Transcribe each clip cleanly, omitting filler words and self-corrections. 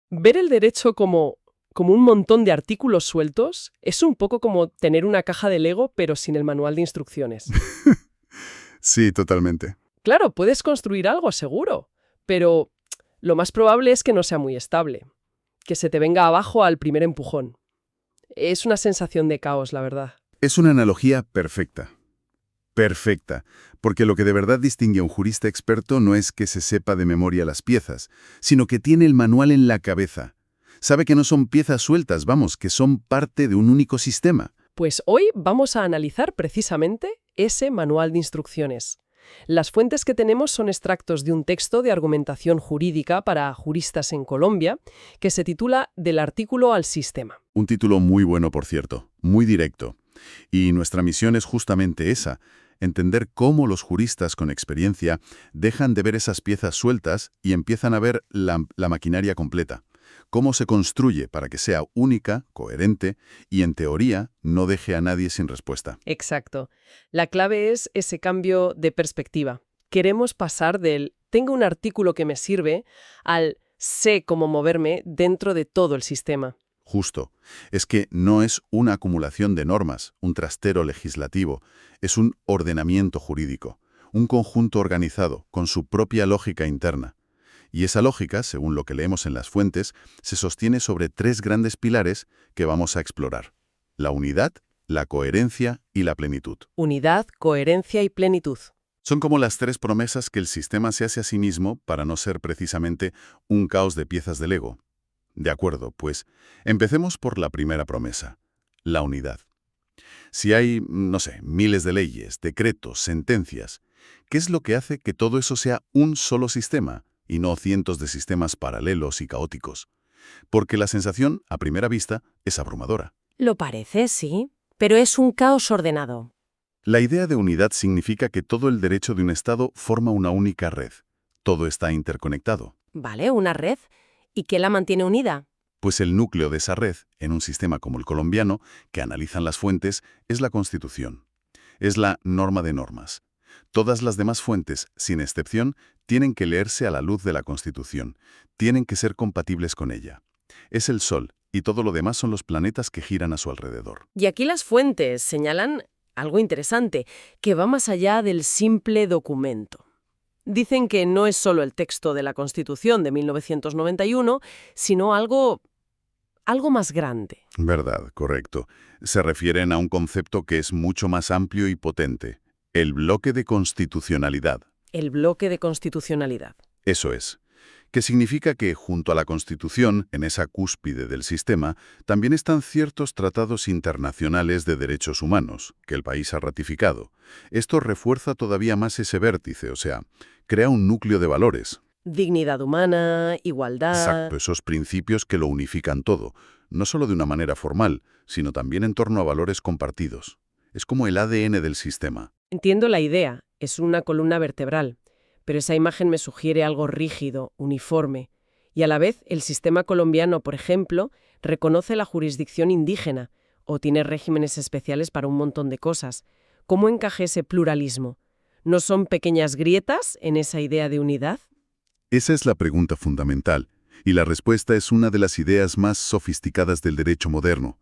Ver el derecho como un montón de artículos sueltos es un poco como tener una caja de Lego pero sin el manual de instrucciones. Sí, totalmente. Claro, puedes construir algo seguro, pero lo más probable es que no sea muy estable, que se te venga abajo al primer empujón. Es una sensación de caos, la verdad. Es una analogía perfecta. Perfecta, porque lo que de verdad distingue a un jurista experto no es que se sepa de memoria las piezas, sino que tiene el manual en la cabeza. Sabe que no son piezas sueltas, vamos, que son parte de un único sistema. Pues hoy vamos a analizar precisamente ese manual de instrucciones. Las fuentes que tenemos son extractos de un texto de argumentación jurídica para juristas en Colombia que se titula Del artículo al sistema. Un título muy bueno, por cierto, muy directo. Y nuestra misión es justamente esa, entender cómo los juristas con experiencia dejan de ver esas piezas sueltas y empiezan a ver la maquinaria completa. Cómo se construye para que sea única, coherente y, en teoría, no deje a nadie sin respuesta. Exacto. La clave es ese cambio de perspectiva. Queremos pasar del tengo un artículo que me sirve al sé cómo moverme dentro de todo el sistema. Justo. Es que no es una acumulación de normas, un trastero legislativo, es un ordenamiento jurídico, un conjunto organizado, con su propia lógica interna. Y esa lógica, según lo que leemos en las fuentes, se sostiene sobre tres grandes pilares que vamos a explorar: la unidad, la coherencia y la plenitud. Unidad, coherencia y plenitud. Son como las tres promesas que el sistema se hace a sí mismo para no ser precisamente un caos de piezas de Lego. De acuerdo, pues empecemos por la primera promesa, la unidad. Si hay, no sé, miles de leyes, decretos, sentencias, ¿qué es lo que hace que todo eso sea un solo sistema y no cientos de sistemas paralelos y caóticos? Porque la sensación, a primera vista, es abrumadora. Lo parece, sí, pero es un caos ordenado. La idea de unidad significa que todo el derecho de un Estado forma una única red. Todo está interconectado. ¿Vale? Una red. ¿Y qué la mantiene unida? Pues el núcleo de esa red, en un sistema como el colombiano, que analizan las fuentes, es la Constitución. Es la norma de normas. Todas las demás fuentes, sin excepción, tienen que leerse a la luz de la Constitución. Tienen que ser compatibles con ella. Es el Sol, y todo lo demás son los planetas que giran a su alrededor. Y aquí las fuentes señalan algo interesante, que va más allá del simple documento. Dicen que no es solo el texto de la Constitución de 1991, sino algo más grande. Verdad, correcto. Se refieren a un concepto que es mucho más amplio y potente: el bloque de constitucionalidad. El bloque de constitucionalidad. Eso es. Que significa que, junto a la Constitución, en esa cúspide del sistema, también están ciertos tratados internacionales de derechos humanos, que el país ha ratificado. Esto refuerza todavía más ese vértice, o sea, crea un núcleo de valores. Dignidad humana, igualdad. Exacto, esos principios que lo unifican todo, no solo de una manera formal, sino también en torno a valores compartidos. Es como el ADN del sistema. Entiendo la idea, es una columna vertebral, pero esa imagen me sugiere algo rígido, uniforme. Y a la vez, el sistema colombiano, por ejemplo, reconoce la jurisdicción indígena o tiene regímenes especiales para un montón de cosas. ¿Cómo encaja ese pluralismo? ¿No son pequeñas grietas en esa idea de unidad? Esa es la pregunta fundamental, y la respuesta es una de las ideas más sofisticadas del derecho moderno.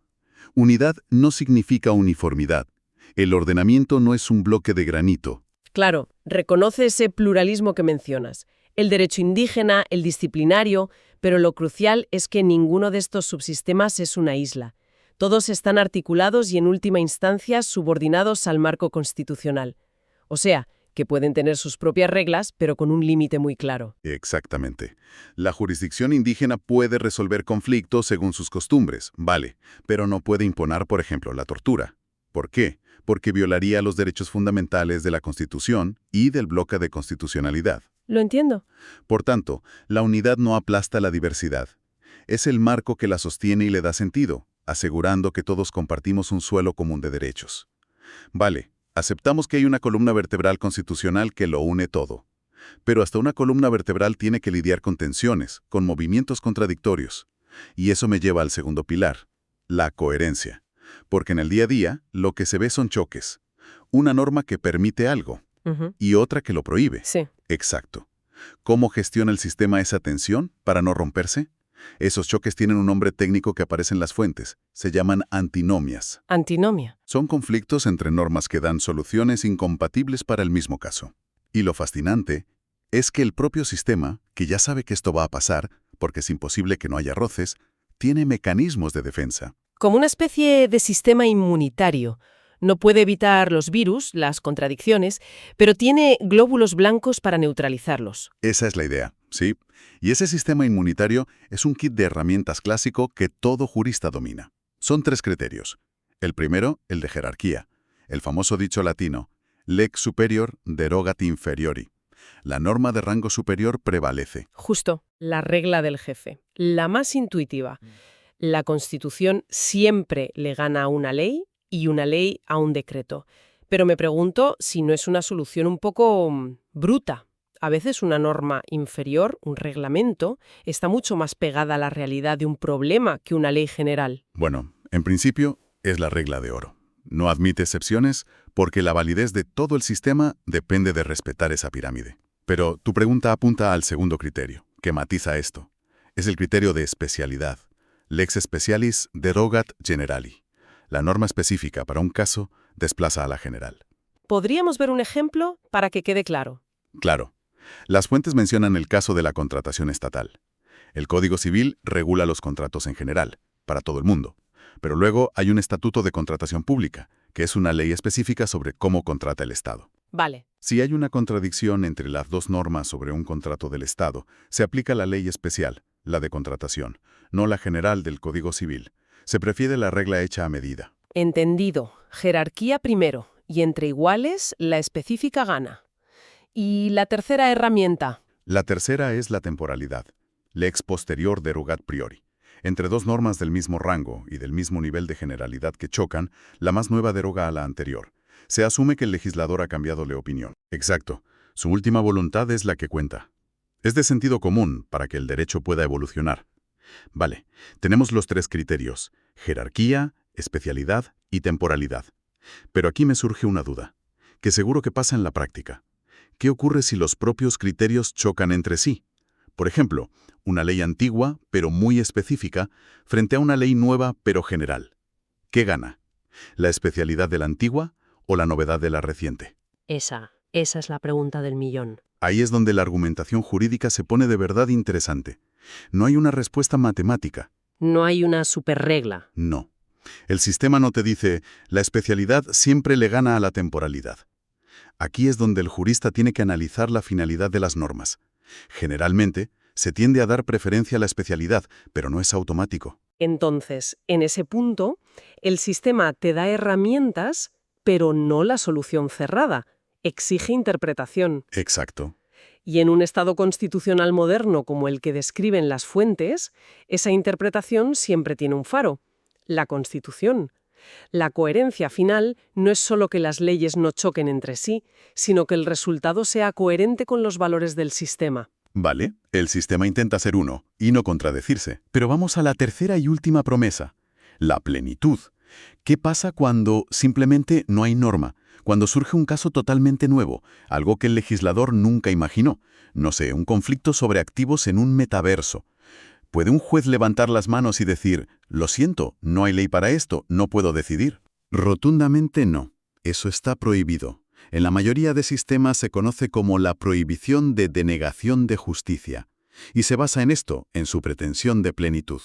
Unidad no significa uniformidad. El ordenamiento no es un bloque de granito. Claro, reconoce ese pluralismo que mencionas, el derecho indígena, el disciplinario, pero lo crucial es que ninguno de estos subsistemas es una isla. Todos están articulados y en última instancia subordinados al marco constitucional. O sea, que pueden tener sus propias reglas, pero con un límite muy claro. Exactamente. La jurisdicción indígena puede resolver conflictos según sus costumbres, vale, pero no puede imponer, por ejemplo, la tortura. ¿Por qué? Porque violaría los derechos fundamentales de la Constitución y del bloque de constitucionalidad. Lo entiendo. Por tanto, la unidad no aplasta la diversidad. Es el marco que la sostiene y le da sentido, asegurando que todos compartimos un suelo común de derechos. Vale, aceptamos que hay una columna vertebral constitucional que lo une todo. Pero hasta una columna vertebral tiene que lidiar con tensiones, con movimientos contradictorios. Y eso me lleva al segundo pilar, la coherencia. Porque en el día a día, lo que se ve son choques. Una norma que permite algo y otra que lo prohíbe. Sí. Exacto. ¿Cómo gestiona el sistema esa tensión para no romperse? Esos choques tienen un nombre técnico que aparece en las fuentes. Se llaman antinomias. Antinomia. Son conflictos entre normas que dan soluciones incompatibles para el mismo caso. Y lo fascinante es que el propio sistema, que ya sabe que esto va a pasar, porque es imposible que no haya roces, tiene mecanismos de defensa. Como una especie de sistema inmunitario. No puede evitar los virus, las contradicciones, pero tiene glóbulos blancos para neutralizarlos. Esa es la idea, ¿sí? Y ese sistema inmunitario es un kit de herramientas clásico que todo jurista domina. Son 3 criterios. El primero, el de jerarquía. El famoso dicho latino, lex superior derogat inferiori. La norma de rango superior prevalece. Justo, la regla del jefe. La más intuitiva. La Constitución siempre le gana a una ley y una ley a un decreto. Pero me pregunto si no es una solución un poco bruta. A veces una norma inferior, un reglamento, está mucho más pegada a la realidad de un problema que una ley general. Bueno, en principio, es la regla de oro. No admite excepciones porque la validez de todo el sistema depende de respetar esa pirámide. Pero tu pregunta apunta al segundo criterio, que matiza esto. Es el criterio de especialidad. Lex specialis derogat generali. La norma específica para un caso desplaza a la general. ¿Podríamos ver un ejemplo para que quede claro? Claro. Las fuentes mencionan el caso de la contratación estatal. El Código Civil regula los contratos en general, para todo el mundo. Pero luego hay un Estatuto de Contratación Pública, que es una ley específica sobre cómo contrata el Estado. Vale. Si hay una contradicción entre las 2 normas sobre un contrato del Estado, se aplica la ley especial, la de contratación, no la general del Código Civil. Se prefiere la regla hecha a medida. Entendido. Jerarquía primero, y entre iguales, la específica gana. ¿Y la tercera herramienta? La tercera es la temporalidad, lex posterior derogat priori. Entre 2 normas del mismo rango y del mismo nivel de generalidad que chocan, la más nueva deroga a la anterior. Se asume que el legislador ha cambiado de opinión. Exacto. Su última voluntad es la que cuenta. Es de sentido común para que el derecho pueda evolucionar. Vale, tenemos los 3 criterios: jerarquía, especialidad y temporalidad. Pero aquí me surge una duda, que seguro que pasa en la práctica. ¿Qué ocurre si los propios criterios chocan entre sí? Por ejemplo, una ley antigua, pero muy específica, frente a una ley nueva, pero general. ¿Qué gana? ¿La especialidad de la antigua o la novedad de la reciente? Esa es la pregunta del millón. Ahí es donde la argumentación jurídica se pone de verdad interesante. No hay una respuesta matemática. No hay una superregla. No. El sistema no te dice, la especialidad siempre le gana a la temporalidad. Aquí es donde el jurista tiene que analizar la finalidad de las normas. Generalmente, se tiende a dar preferencia a la especialidad, pero no es automático. Entonces, en ese punto, el sistema te da herramientas, pero no la solución cerrada. Exige interpretación. Exacto. Y en un Estado constitucional moderno como el que describen las fuentes, esa interpretación siempre tiene un faro: la Constitución. La coherencia final no es solo que las leyes no choquen entre sí, sino que el resultado sea coherente con los valores del sistema. Vale, el sistema intenta ser uno y no contradecirse. Pero vamos a la tercera y última promesa: la plenitud. ¿Qué pasa cuando simplemente no hay norma? Cuando surge un caso totalmente nuevo, algo que el legislador nunca imaginó. No sé, un conflicto sobre activos en un metaverso. ¿Puede un juez levantar las manos y decir, lo siento, no hay ley para esto, no puedo decidir? Rotundamente no. Eso está prohibido. En la mayoría de sistemas se conoce como la prohibición de denegación de justicia. Y se basa en esto, en su pretensión de plenitud.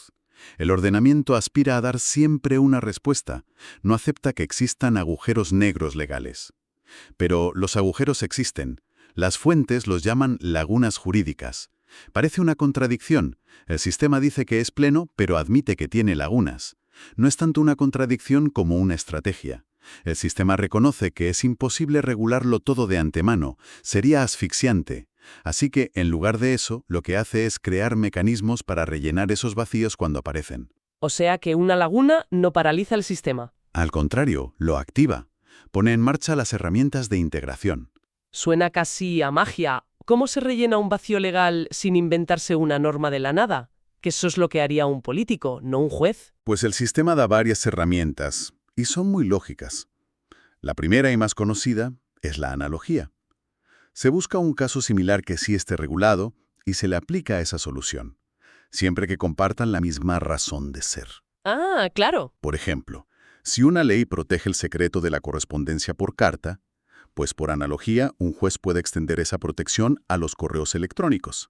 El ordenamiento aspira a dar siempre una respuesta. No acepta que existan agujeros negros legales. Pero los agujeros existen. Las fuentes los llaman lagunas jurídicas. Parece una contradicción. El sistema dice que es pleno, pero admite que tiene lagunas. No es tanto una contradicción como una estrategia. El sistema reconoce que es imposible regularlo todo de antemano. Sería asfixiante. Así que, en lugar de eso, lo que hace es crear mecanismos para rellenar esos vacíos cuando aparecen. O sea que una laguna no paraliza el sistema. Al contrario, lo activa. Pone en marcha las herramientas de integración. Suena casi a magia. ¿Cómo se rellena un vacío legal sin inventarse una norma de la nada? Que eso es lo que haría un político, no un juez. Pues el sistema da varias herramientas, y son muy lógicas. La primera y más conocida es la analogía. Se busca un caso similar que sí esté regulado y se le aplica a esa solución. siempre que compartan la misma razón de ser. Ah, claro. Por ejemplo, si una ley protege el secreto de la correspondencia por carta, pues por analogía, un juez puede extender esa protección a los correos electrónicos.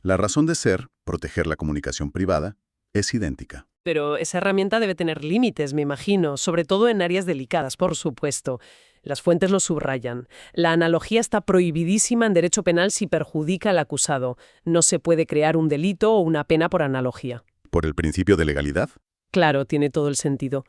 La razón de ser, proteger la comunicación privada, es idéntica. Pero esa herramienta debe tener límites, me imagino, sobre todo en áreas delicadas, por supuesto. Las fuentes lo subrayan. La analogía está prohibidísima en derecho penal si perjudica al acusado. No se puede crear un delito o una pena por analogía. ¿Por el principio de legalidad? Claro, tiene todo el sentido.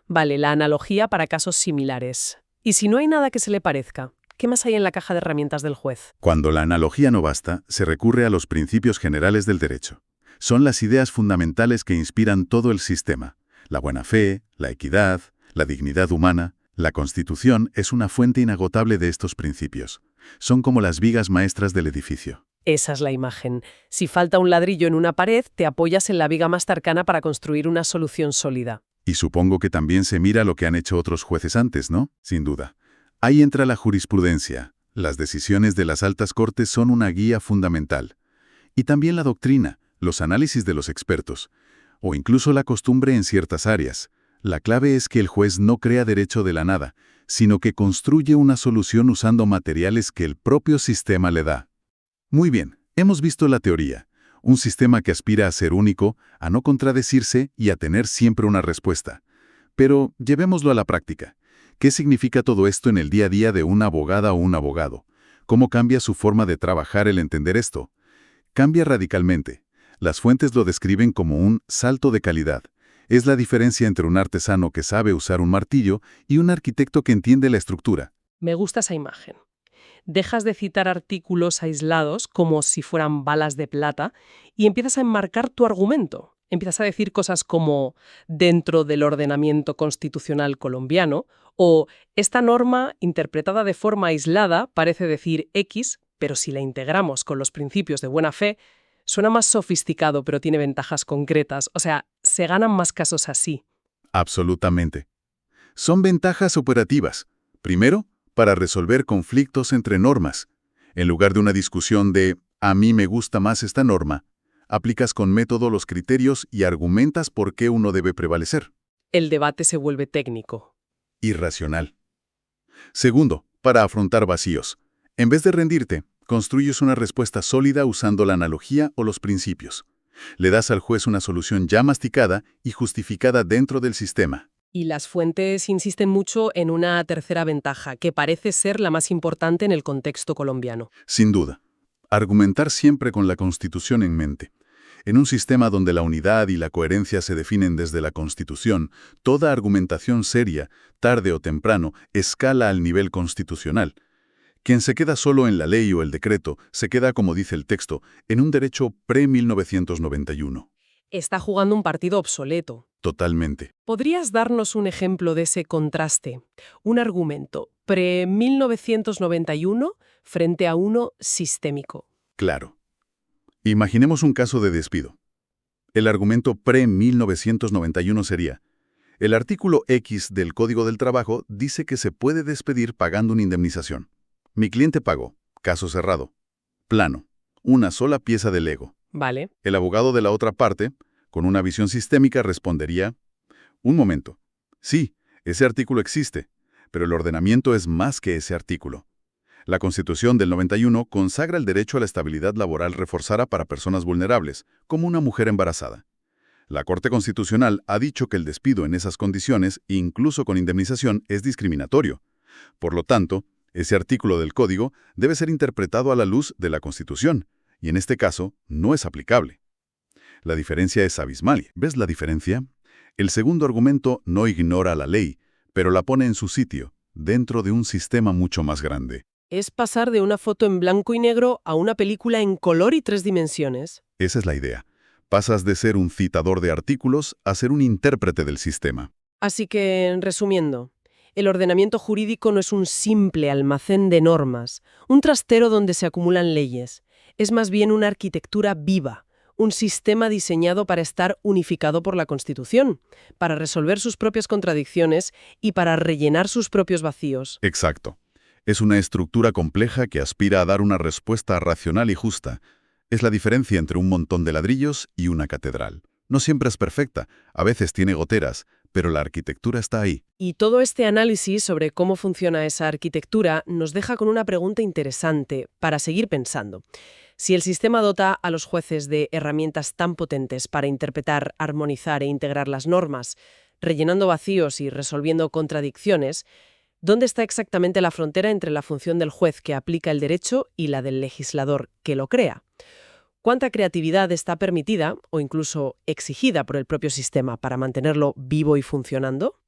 Vale, la analogía para casos similares. ¿Y si no hay nada que se le parezca? ¿Qué más hay en la caja de herramientas del juez? Cuando la analogía no basta, se recurre a los principios generales del derecho. Son las ideas fundamentales que inspiran todo el sistema. La buena fe, la equidad, la dignidad humana. La Constitución es una fuente inagotable de estos principios. Son como las vigas maestras del edificio. Esa es la imagen. Si falta un ladrillo en una pared, te apoyas en la viga más cercana para construir una solución sólida. Y supongo que también se mira lo que han hecho otros jueces antes, ¿no? Sin duda. Ahí entra la jurisprudencia. Las decisiones de las altas cortes son una guía fundamental. Y también la doctrina, los análisis de los expertos, o incluso la costumbre en ciertas áreas. La clave es que el juez no crea derecho de la nada, sino que construye una solución usando materiales que el propio sistema le da. Muy bien, hemos visto la teoría. Un sistema que aspira a ser único, a no contradecirse y a tener siempre una respuesta. Pero llevémoslo a la práctica. ¿Qué significa todo esto en el día a día de una abogada o un abogado? ¿Cómo cambia su forma de trabajar el entender esto? Cambia radicalmente. Las fuentes lo describen como un salto de calidad. Es la diferencia entre un artesano que sabe usar un martillo y un arquitecto que entiende la estructura. Me gusta esa imagen. Dejas de citar artículos aislados como si fueran balas de plata y empiezas a enmarcar tu argumento. Empiezas a decir cosas como dentro del ordenamiento constitucional colombiano o esta norma interpretada de forma aislada parece decir X, pero si la integramos con los principios de buena fe, suena más sofisticado pero tiene ventajas concretas. O sea, se ganan más casos así. Absolutamente. Son ventajas operativas. Primero, para resolver conflictos entre normas. En lugar de una discusión de «a mí me gusta más esta norma», aplicas con método los criterios y argumentas por qué uno debe prevalecer. El debate se vuelve técnico. Irracional. Segundo, para afrontar vacíos. En vez de rendirte, construyes una respuesta sólida usando la analogía o los principios. Le das al juez una solución ya masticada y justificada dentro del sistema. Y las fuentes insisten mucho en una tercera ventaja, que parece ser la más importante en el contexto colombiano. Sin duda. Argumentar siempre con la Constitución en mente. En un sistema donde la unidad y la coherencia se definen desde la Constitución, toda argumentación seria, tarde o temprano, escala al nivel constitucional. Quien se queda solo en la ley o el decreto, se queda, como dice el texto, en un derecho pre-1991. Está jugando un partido obsoleto. Totalmente. ¿Podrías darnos un ejemplo de ese contraste? Un argumento pre-1991 frente a uno sistémico. Claro. Imaginemos un caso de despido. El argumento pre-1991 sería: el artículo X del Código del Trabajo dice que se puede despedir pagando una indemnización. Mi cliente pagó. Caso cerrado. Plano. Una sola pieza de Lego. Vale. El abogado de la otra parte, con una visión sistémica, respondería: un momento. Sí, ese artículo existe, pero el ordenamiento es más que ese artículo. La Constitución del 91 consagra el derecho a la estabilidad laboral reforzada para personas vulnerables, como una mujer embarazada. La Corte Constitucional ha dicho que el despido en esas condiciones, incluso con indemnización, es discriminatorio. Por lo tanto, ese artículo del Código debe ser interpretado a la luz de la Constitución, y en este caso no es aplicable. La diferencia es abismal. ¿Ves la diferencia? El segundo argumento no ignora la ley, pero la pone en su sitio, dentro de un sistema mucho más grande. Es pasar de una foto en blanco y negro a una película en color y 3 dimensiones. Esa es la idea. Pasas de ser un citador de artículos a ser un intérprete del sistema. Así que, resumiendo, el ordenamiento jurídico no es un simple almacén de normas, un trastero donde se acumulan leyes. Es más bien una arquitectura viva, un sistema diseñado para estar unificado por la Constitución, para resolver sus propias contradicciones y para rellenar sus propios vacíos. Exacto. Es una estructura compleja que aspira a dar una respuesta racional y justa. Es la diferencia entre un montón de ladrillos y una catedral. No siempre es perfecta, a veces tiene goteras, pero la arquitectura está ahí. Y todo este análisis sobre cómo funciona esa arquitectura nos deja con una pregunta interesante para seguir pensando. Si el sistema dota a los jueces de herramientas tan potentes para interpretar, armonizar e integrar las normas, rellenando vacíos y resolviendo contradicciones, ¿dónde está exactamente la frontera entre la función del juez que aplica el derecho y la del legislador que lo crea? ¿Cuánta creatividad está permitida o incluso exigida por el propio sistema para mantenerlo vivo y funcionando?